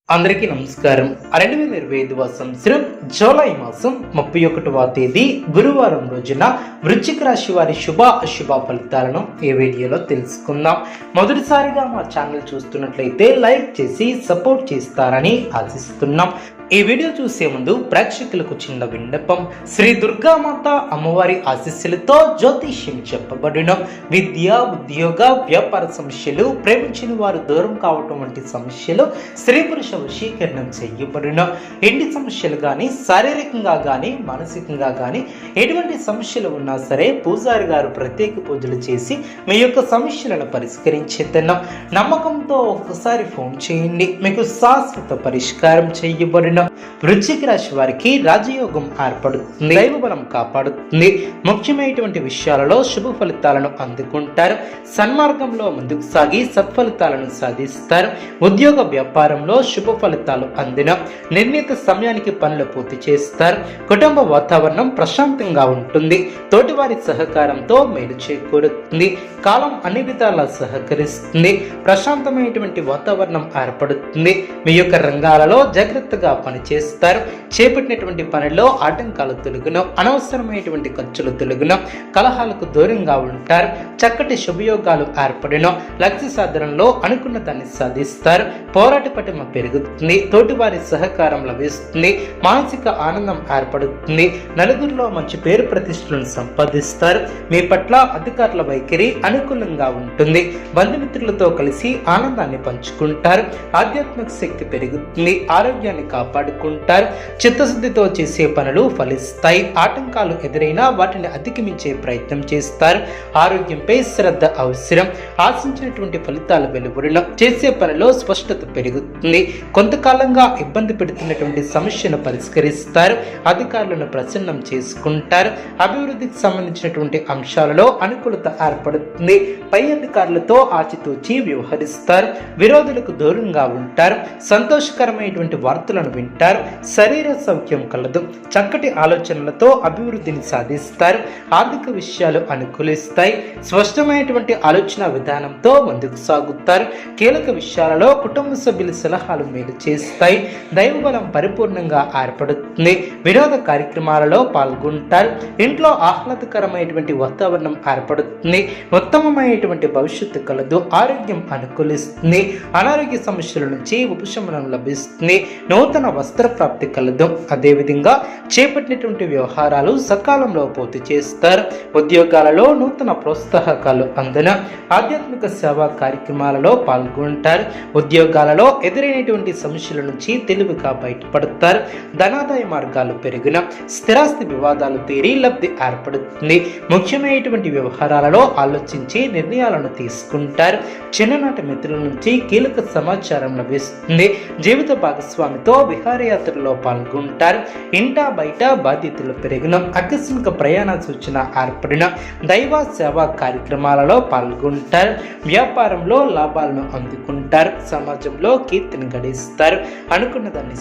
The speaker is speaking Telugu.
అందరికీ నమస్కారం. 2025వ సంవత్సరం జూలై మాసం 31వ తేదీ గురువారం రోజున వృశ్చిక రాశి వారి శుభ అశుభ ఫలితాలను ఈ వీడియోలో తెలుసుకుందాం. మొదటిసారిగా మా ఛానల్ చూస్తున్నట్లయితే లైక్ చేసి సపోర్ట్ చేస్తారని ఆశిస్తున్నాం. ఈ వీడియో చూసే ముందు ప్రేక్షకులకు చిన్న విన్నపం. శ్రీ దుర్గామాత అమ్మవారి ఆశీస్సులతో జ్యోతిష్యం చెప్పబడిన విద్య, ఉద్యోగ, వ్యాపార సమస్యలు, ప్రేమించిన వారు దూరం కావటం వంటి సమస్యలు, స్త్రీ పురుష వశీకరణం చేయబడిన ఎన్ని సమస్యలు కానీ, శారీరకంగా కానీ, మానసికంగా కానీ ఎటువంటి సమస్యలు ఉన్నా సరే పూజారి గారు ప్రత్యేక పూజలు చేసి మీ యొక్క సమస్యలను పరిష్కరించేద్దాం. నమ్మకంతో ఒక్కసారి ఫోన్ చేయండి, మీకు శాశ్వత పరిష్కారం చేయబడిన వృశ్చిక రాశి వారికి రాజయోగం ఏర్పడుతుంది, దైవ బలం కాపాడుతుంది. ముఖ్యమైనటువంటి విషయాలలో శుభ ఫలితాలను అందుకుంటారు. సన్మార్గంలో ముందుకు సాగి సత్ఫలితాలను సాధిస్తారు. ఉద్యోగ వ్యాపారంలో శుభ ఫలితాలు అందిన నిర్ణీత సమయానికి పనులు పూర్తి చేస్తారు. కుటుంబ వాతావరణం ప్రశాంతంగా ఉంటుంది. తోటివారి సహకారంతో మేలు చేకూరుతుంది. కాలం అన్ని విధాలా సహకరిస్తుంది. ప్రశాంతమైనటువంటి వాతావరణం ఏర్పడుతుంది. మీ యొక్క రంగాలలో జాగ్రత్తగా పనిచేస్తారు. చేపట్టినటువంటి పనిలో ఆటంకాలు తొలగును, అనవసరమైనటువంటి ఖర్చులు తొలగును, కలహాలకు దూరంగా ఉంటారు. చక్కటి శుభయోగాలు ఏర్పడిన లక్ష్య సాధనలో అనుకున్న దాన్ని సాధిస్తారు. పోరాట పటిమ పెరుగుతుంది. తోటివారి సహకారం లభిస్తుంది. మానసిక ఆనందం ఏర్పడుతుంది. నలుగురిలో మంచి పేరు ప్రతిష్టలను సంపాదిస్తారు. మీ పట్ల అధికారుల వైఖరి అనుకూలంగా ఉంటుంది. బంధుమిత్రులతో కలిసి ఆనందాన్ని పంచుకుంటారు. ఆధ్యాత్మిక శక్తి పెరుగుతుంది. ఆరోగ్యాన్ని కాపాడుకుంటారు. చిత్తశుద్ధితో చేసే పనులు ఫలిస్తాయి. ఆటంకాలు ఎదురైనా వాటిని అధిగమించే ప్రయత్నం చేస్తారు. ఆరోగ్యంపై శ్రద్ధ అవసరం. ఆశించినటువంటి ఫలితాలు వెలువడిన చేసే పనిలో స్పష్టత పెరుగుతుంది. కొంతకాలంగా ఇబ్బంది పెడుతున్నటువంటి సమస్యను పరిష్కరిస్తారు. అధికారులను ప్రసన్నం చేసుకుంటారు. అభివృద్ధికి సంబంధించినటువంటి అంశాలలో అనుకూలత ఏర్పడుతుంది. పై అధికారులతో ఆచితూచి వ్యవహరిస్తారు. విరోధులకు దూరంగా ఉంటారు. సంతోషకరమైనటువంటి వార్తలను వింటారు. శరీర సౌఖ్యం కలదు. చక్కటి ఆలోచనలతో అభివృద్ధిని సాధిస్తారు. ఆర్థిక విషయాలు అనుకూలిస్తాయి. స్పష్టమైనటువంటి ఆలోచన విధానంతో ముందుకు సాగుతారు. కీలక విషయాలలో కుటుంబ సభ్యుల సలహాలు మేలు చేస్తాయి. దైవ బలం పరిపూర్ణంగా ఏర్పడుతుంది. వినోద కార్యక్రమాలలో పాల్గొంటారు. ఇంట్లో ఆహ్లాదకరమైనటువంటి వాతావరణం ఏర్పడుతుంది. ఉత్తమమైనటువంటి భవిష్యత్తు కలదు. ఆరోగ్యం అనుకూలిస్తుంది. అనారోగ్య సమస్యల నుంచి ఉపశమనం లభిస్తుంది. నూతన వస్త్ర ప్రాప్తి కలదు. అదేవిధంగా చేపట్టినటువంటి వ్యవహారాలు సకాలంలో పూర్తి చేస్తారు. ఉద్యోగాలలో నూతన ప్రోత్సాహకాలు అందున ఆధ్యాత్మిక సేవా కార్యక్రమాలలో పాల్గొంటారు. ఉద్యోగాలలో ఎదురైనటువంటి సమస్యల నుంచి తెలివిగా బయటపడతారు. ధనాదాయ మార్గాలు పెరిగిన స్థిరాస్తి వివాదాలు తీరి లబ్ధి ఏర్పడుతుంది. ముఖ్యమైనటువంటి వ్యవహారాలలో ఆలోచించి నిర్ణయాలను తీసుకుంటారు. చిన్ననాటి మిత్రుల నుంచి కీలక సమాచారం లభిస్తుంది. జీవిత భాగస్వామితో విహారయాత్రలో పాల్గొంటారు. ఇంటా బయట బాధ్యతలు పెరిగిన ఆకస్మిక ప్రయాణ సూచన ఏర్పడిన దైవ సేవా కార్యక్రమాలలో పాల్గొంటారు. వ్యాపారంలో లాభాలను అందుకుంటారు. సమాజంలో కీర్తిని గడిస్తారు. అనుకున్న దాన్ని